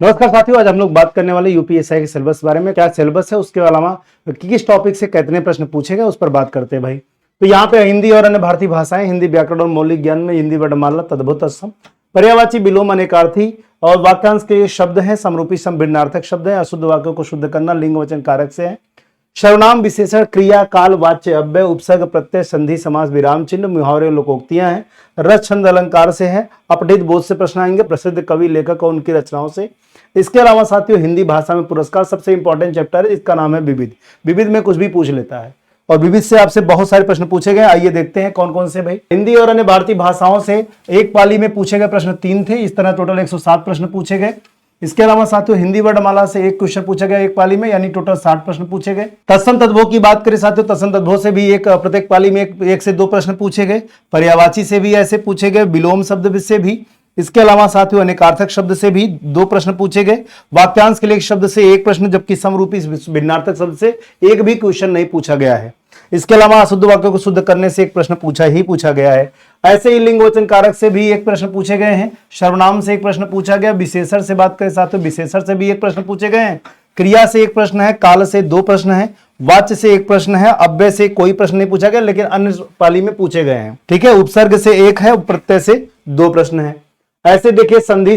नमस्कार साथियों, आज हम लोग बात करने वाले यूपीएससी के सिलेबस के बारे में। क्या सिलेबस है, उसके अलावा किस टॉपिक से कितने प्रश्न पूछे गए उस पर बात करते हैं भाई। तो यहाँ पे हिंदी और अन्य भारतीय भाषाएं, हिंदी व्याकरण और मौलिक ज्ञान में हिंदी वर्णमाला, तद्भुत असम, पर्यायवाची, विलोम, अनेकार्थी और वाक्यांश के शब्द हैं, समरूपी सम भिन्नार्थक शब्द है, अशुद्ध वाक्यों को शुद्ध करना, लिंग वचन कारक से है, सर्वनाम, विशेषण, क्रिया, काल, वाच्य, अव्यय, उपसर्ग, प्रत्यय, संधि, समास, विराम चिन्ह, मुहावरे, लोकोक्तियां हैं, रस, छंद, अलंकार से है, अपठित बोध से प्रश्न आएंगे, प्रसिद्ध कवि, लेखक और उनकी रचनाओं से। इसके अलावा साथियों हिंदी भाषा में पुरस्कार सबसे इंपॉर्टेंट चैप्टर है, इसका नाम है विविध। विविध में कुछ भी पूछ लेता है और विविध से आपसे बहुत सारे प्रश्न पूछे गए। आइए देखते हैं कौन कौन से भाई। हिंदी और अन्य भारतीय भाषाओं से एक पाली में पूछे गए प्रश्न 3 थे, इस तरह टोटल 107 प्रश्न पूछे गए। इसके अलावा साथियों हिंदी वर्णमाला से एक क्वेश्चन पूछा गया एक पाली में, यानी टोटल 60 प्रश्न पूछे गए। तत्सम तद्भव की बात करें साथियों, तत्सम तद्भव से भी प्रत्येक पाली में एक से 2 प्रश्न पूछे गए। पर्यायवाची से भी ऐसे पूछे गए, विलोम शब्द से भी। इसके अलावा साथियों अनेकार्थक शब्द से भी 2 प्रश्न पूछे गए, वाक्यांश के लिए शब्द से 1 प्रश्न, जबकि समरूपी भिन्नार्थक शब्द से एक भी क्वेश्चन नहीं पूछा गया है। इसके अलावा अशुद्ध वाक्यों को शुद्ध करने से एक प्रश्न पूछा गया है। ऐसे ही लिंग वचन कारक से भी 1 प्रश्न पूछे गए हैं, सर्वनाम से 1 प्रश्न पूछा गया, विशेषण से बात करें साथियों, विशेषण से भी 1 प्रश्न पूछे गए हैं, क्रिया से 1 प्रश्न है, काल से 2 प्रश्न है, वाच्य से 1 प्रश्न है, अव्यय से कोई प्रश्न नहीं पूछा गया, लेकिन अन्य पाली में पूछे गए हैं। ठीक है, उपसर्ग से 1 है, प्रत्यय से 2 प्रश्न है। ऐसे देखिए संधि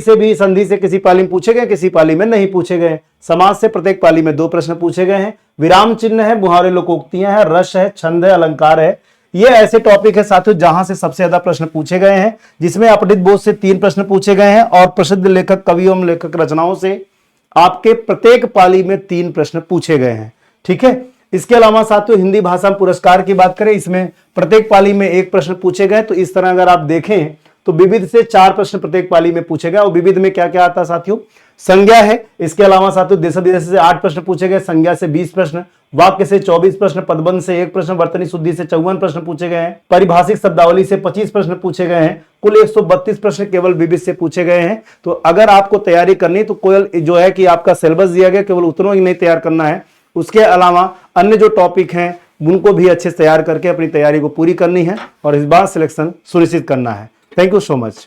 से किसी पाली में पूछे गए, किसी पाली में नहीं पूछे गए। समास से प्रत्येक पाली में 2 प्रश्न पूछे गए हैं। विराम चिन्ह है, मुहावरे, लोकोक्तियां है, रस है, छंद है, अलंकार है। ये ऐसे टॉपिक है साथियों जहां से सबसे ज्यादा प्रश्न पूछे गए हैं, जिसमें अपठित बोध से 3 प्रश्न पूछे गए हैं और प्रसिद्ध लेखक, कवियों, लेखक रचनाओं से आपके प्रत्येक पाली में 3 प्रश्न पूछे गए हैं। ठीक है, इसके अलावा साथियों हिंदी भाषा में पुरस्कार की बात करें, इसमें प्रत्येक पाली में 1 प्रश्न पूछे गए। तो इस तरह अगर आप देखें तो विविध से 4 प्रश्न प्रत्येक पाली में पूछे गए। और विविध में क्या क्या आता है साथियों, संज्ञा है। इसके अलावा साथियों देश विदेश से 8 प्रश्न पूछे गए, संज्ञा से 20 प्रश्न, वाक्य से 24 प्रश्न, पदबंध से 1 प्रश्न, वर्तनी शुद्धि से 54 प्रश्न पूछे गए हैं, पारिभाषिक शब्दावली से 25 प्रश्न पूछे गए हैं। कुल 132 प्रश्न केवल विविध से पूछे गए हैं। तो अगर आपको तैयारी करनी तो कोई जो है कि आपका सिलेबस दिया गया, केवल उतना ही नहीं तैयार करना है, उसके अलावा अन्य जो टॉपिक हैं उनको भी अच्छे से तैयार करके अपनी तैयारी को पूरी करनी है और इस बार सिलेक्शन सुनिश्चित करना है। Thank you so much.